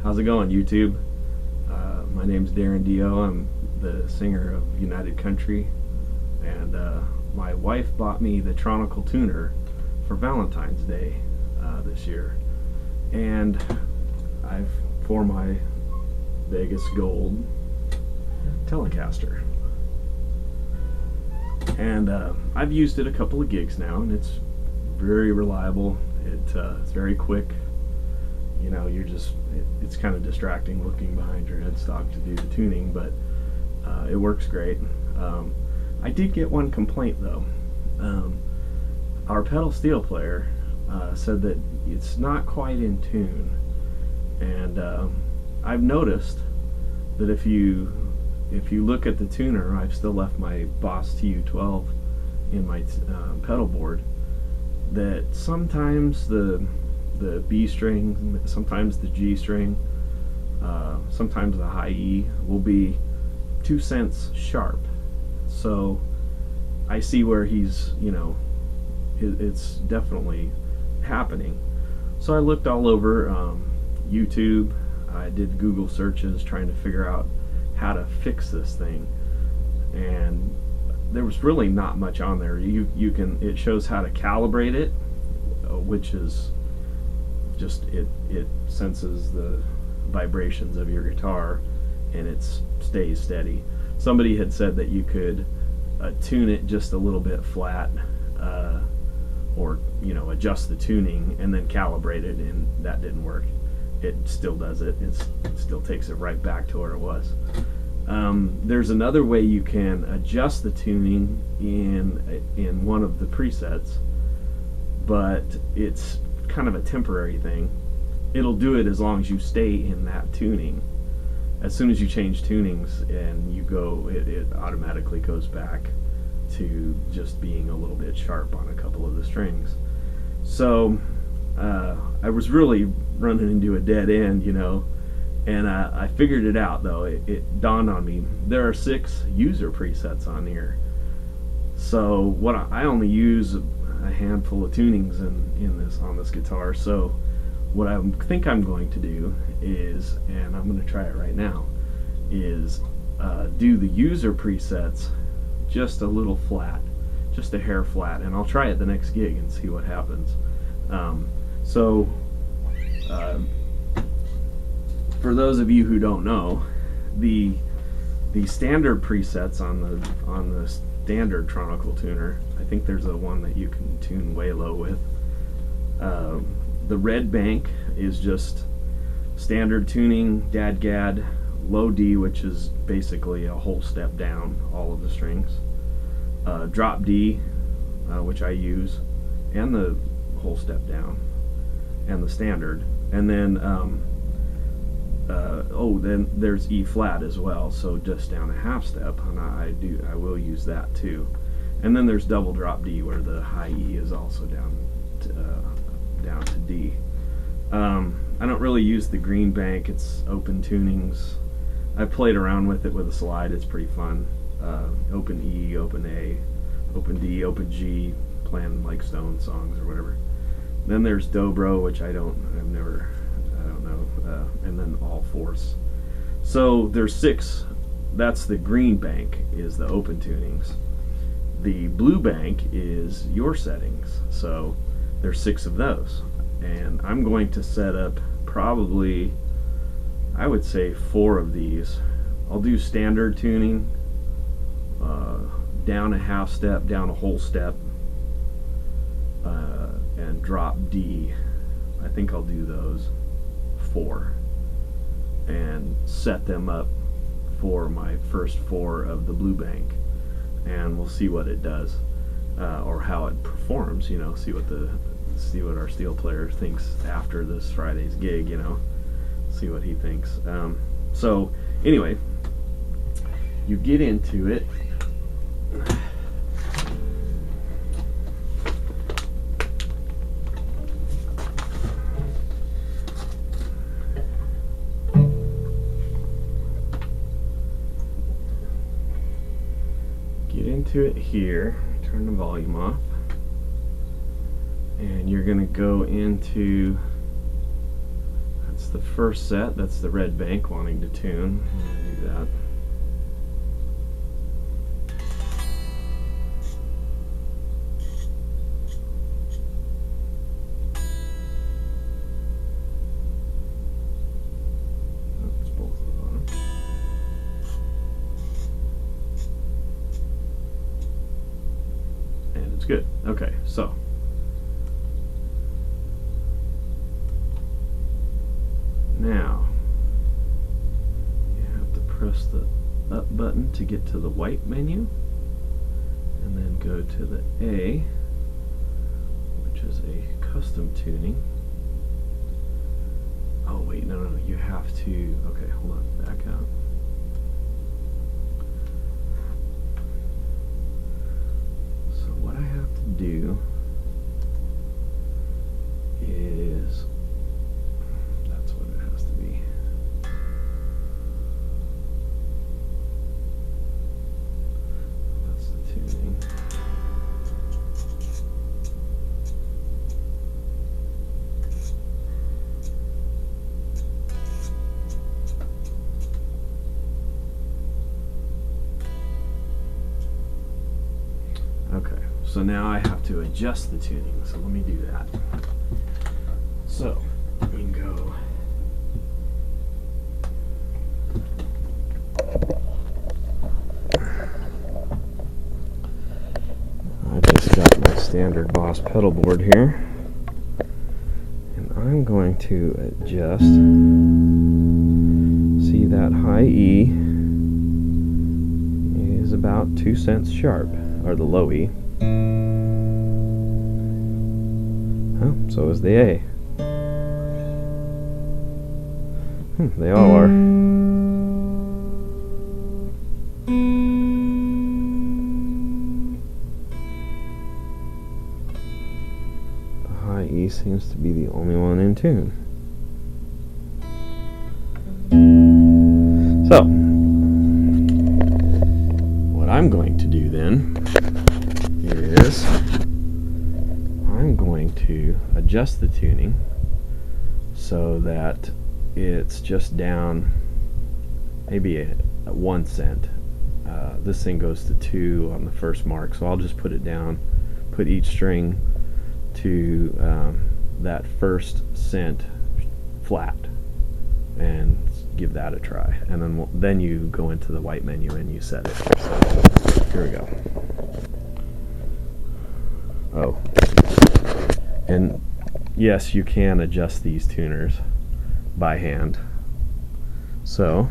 How's it going, YouTube? My name's Darren Dio. I'm the singer of United Country, and my wife bought me the Tronical Tuner for Valentine's Day this year, and for my Vegas Gold Telecaster, and I've used it a couple of gigs now, and it's very reliable. It's very quick. You know, it's kind of distracting looking behind your headstock to do the tuning, but it works great. I did get one complaint though. Our pedal steel player said that it's not quite in tune, and I've noticed that if you look at the tuner, I've still left my Boss TU12 in my pedal board, that sometimes the B string, sometimes the G string, sometimes the high E will be 2 cents sharp. So I see where he's, you know, it's definitely happening. So I looked all over YouTube. I did Google searches trying to figure out how to fix this thing, and there was really not much on there. It shows how to calibrate it, which is just it senses the vibrations of your guitar and it stays steady. Somebody had said that you could tune it just a little bit flat, or adjust the tuning and then calibrate it, and that didn't work. It still does it. It still takes it right back to where it was. There's another way you can adjust the tuning in one of the presets, but it's kind of a temporary thing. It'll do it as long as you stay in that tuning. As soon as you change tunings and you go, it automatically goes back to just being a little bit sharp on a couple of the strings. So I was really running into a dead end, and I figured it out though. It dawned on me, there are 6 user presets on here. So what I only use a handful of tunings on this guitar. So what I think I'm going to do is, and I'm going to try it right now, is do the user presets just a little flat, just a hair flat, and I'll try it the next gig and see what happens. For those of you who don't know, the standard presets on the standard Tronical Tuner, I think there's a one that you can tune way low with. The red bank is just standard tuning, dadgad, low D, which is basically a whole step down all of the strings, drop D, which I use, and the whole step down, and the standard, and then then there's E flat as well, so just down a half step, and I will use that too. And then there's double drop D, where the high E is also down to D. I don't really use the green bank. It's open tunings. I played around with it with a slide. It's pretty fun. Open E, open A, open D, open G, playing like Stone songs or whatever. Then there's dobro, which I don't know, and then all fourths. So there's 6. That's the green bank, is the open tunings. The blue bank is your settings. So there's 6 of those, and I'm going to set up probably, I would say, 4 of these. I'll do standard tuning, down a half step, down a whole step, and drop D. I think I'll do those 4 and set them up for my first 4 of the blue bank, and we'll see what it does, or how it performs. See what our steel player thinks after this Friday's gig. See what he thinks. So anyway, you get into it. Get into it here. Turn the volume off. And you're going to go into, that's the first set. That's the red bank wanting to tune. I'm going to do that. That's both of them. And it's good. Okay, so now you have to press the up button to get to the white menu, and then go to the A, which is a custom tuning. Oh wait, no, you have to, okay, hold on, back out. So what I have to do is, that's what it has to be. That's the tuning. Okay, so now I have to adjust the tuning, so let me do that. So, you can go I just got my standard Boss pedal board here, and I'm going to adjust. See that high E is about 2 cents sharp, or the low E. Oh, so is the A. They all are. The high E seems to be the only one in tune. So, what I'm going to do then is I'm going to adjust the tuning so that it's just down maybe at 1 cent. This thing goes to 2 on the first mark, so I'll just put it down, put each string to that first cent flat, and give that a try. And then you go into the white menu and you set it. So here we go. Oh, and yes, you can adjust these tuners by hand. So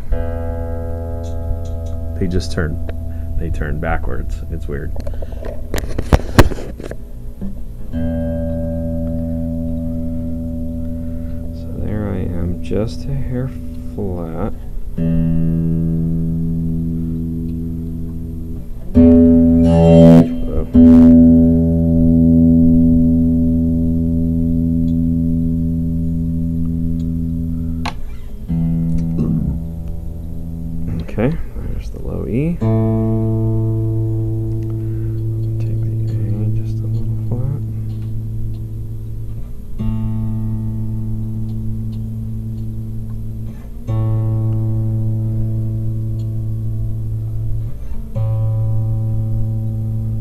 they turn backwards. It's weird. So there I am, just a hair flat. Okay, there's the low E. Take the A just a little flat.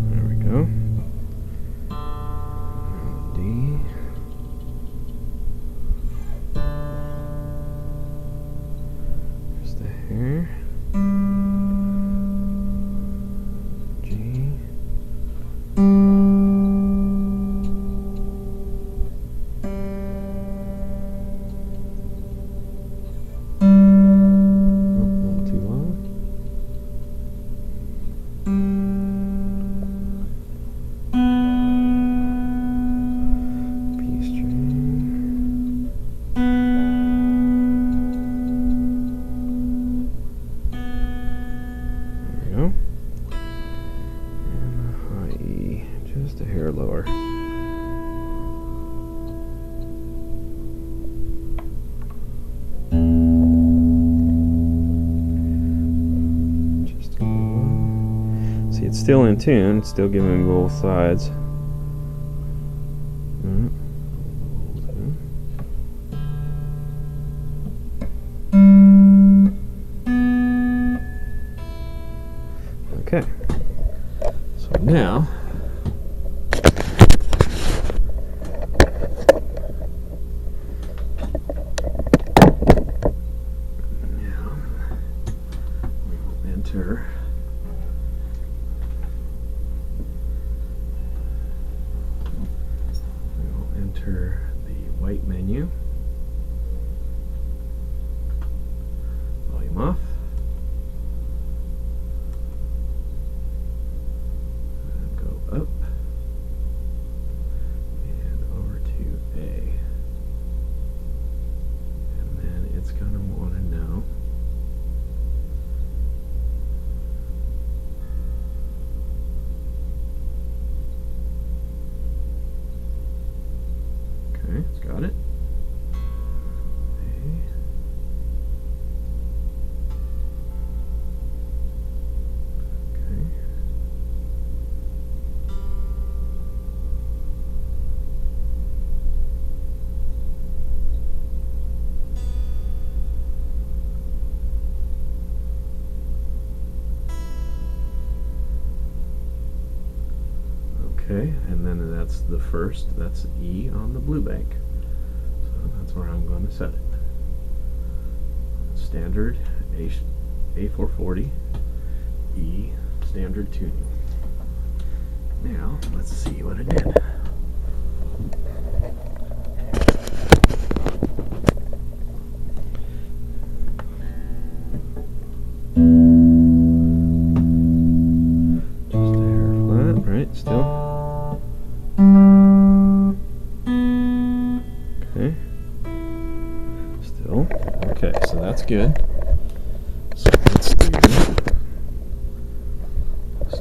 There we go. D. There's the hair. Just a hair lower. Just a little. See, it's still in tune. It's still giving me both sides. Okay. So now we will enter the white menu. Volume off. And go up and over to A. And then it's going to want to know okay, it's got it. Okay, and then that's the first, that's E on the blue bank. So that's where I'm going to set it. Standard A440 E standard tuning. Now, let's see what it did. Just a hair flat, right? Still. Okay. Still. Okay, so that's good. So let's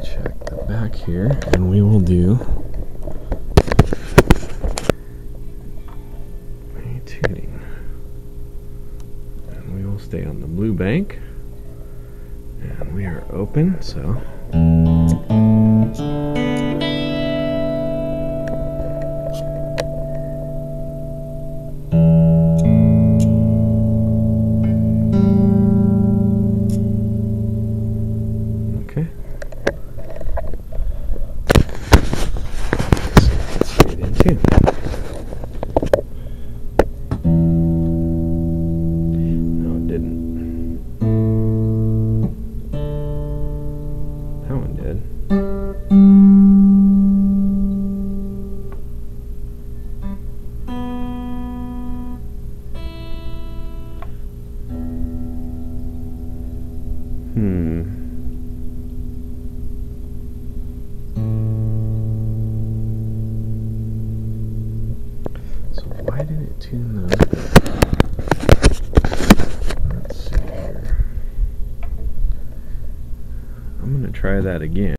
check the back here, and we will do a tuning. And we will stay on the blue bank. And we are open, so okay. Let's straight in tune. No, it didn't. That one did. So why did it tune those better? Let's see here. I'm going to try that again.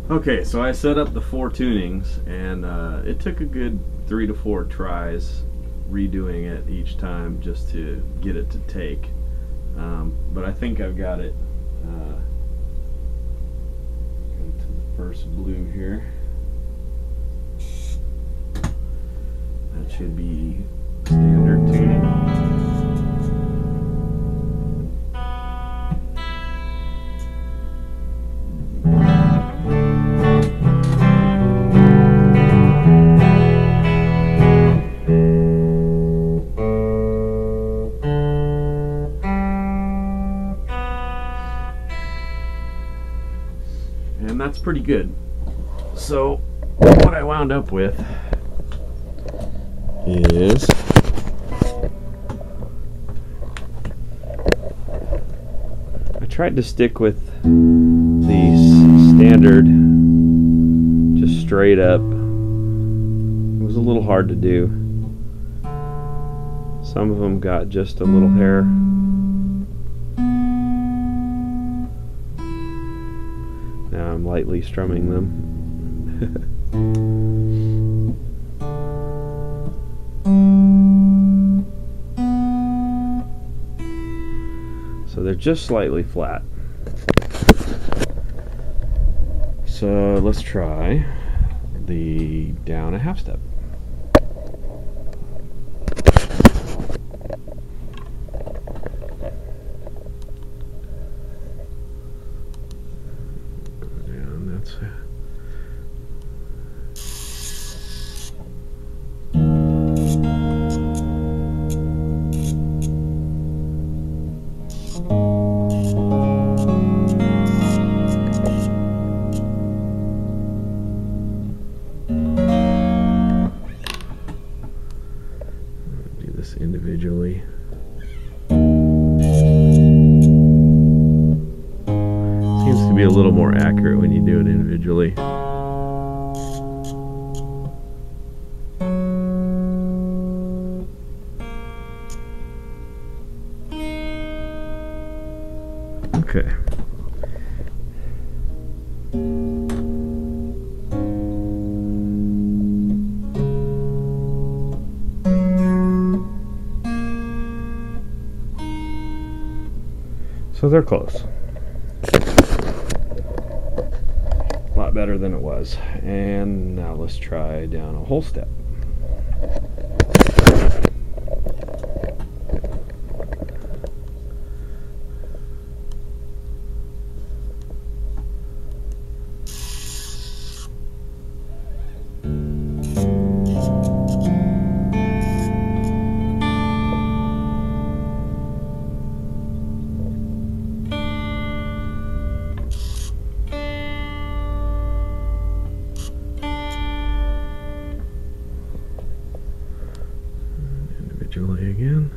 Okay, so I set up the 4 tunings, and it took a good 3 to 4 tries redoing it each time just to get it to take. But I think I've got it into the first blue here. That should be standard tuning. And that's pretty good. So what I wound up with is I tried to stick with the standard, just straight up. It was a little hard to do. Some of them got just a little hair. Now I'm lightly strumming them. So they're just slightly flat. So let's try the down a half step. things individually. Seems to be a little more accurate when you do it individually. Okay. So they're close. A lot better than it was. And now let's try down a whole step. Individually again.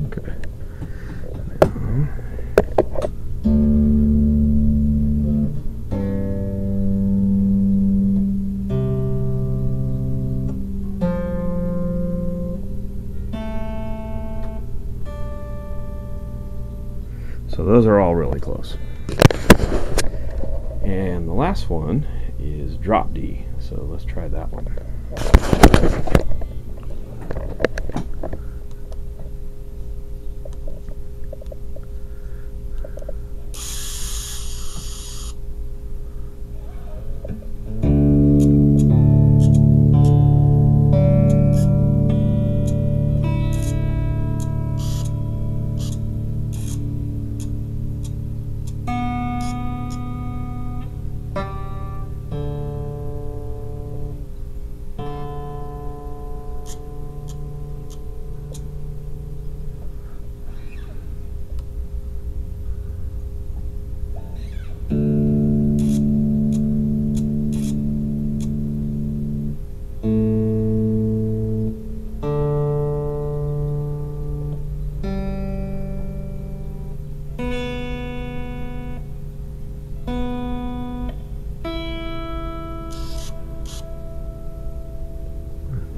Okay. So those are all really close. And the last one is drop D. So let's try that one.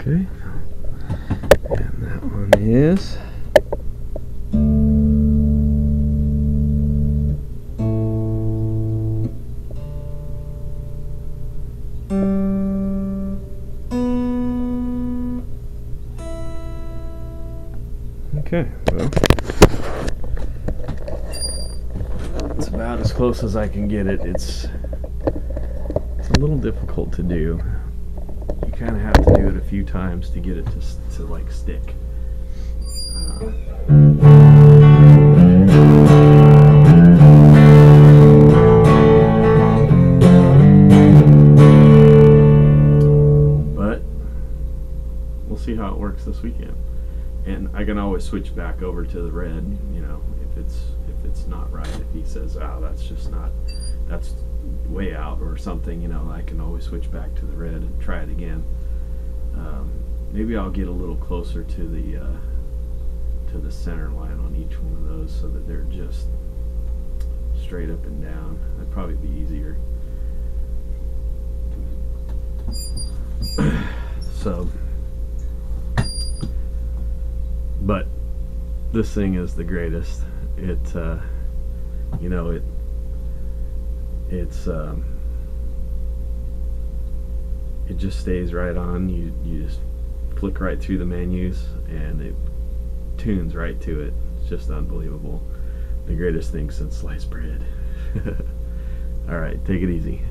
Okay, and that one is okay. Well, it's about as close as I can get it. It's a little difficult to do. You kind of have to do it a few times to get it to like stick. But we'll see how it works this weekend. And I can always switch back over to the red, you know, if it's not right. If he says, "Oh, that's way out" or something, you know, I can always switch back to the red and try it again. Maybe I'll get a little closer to the center line on each one of those so that they're just straight up and down. That'd probably be easier. So, but this thing is the greatest. It you know, it just stays right on. You just click right through the menus and it tunes right to it. It's just unbelievable. The greatest thing since sliced bread. All right, take it easy.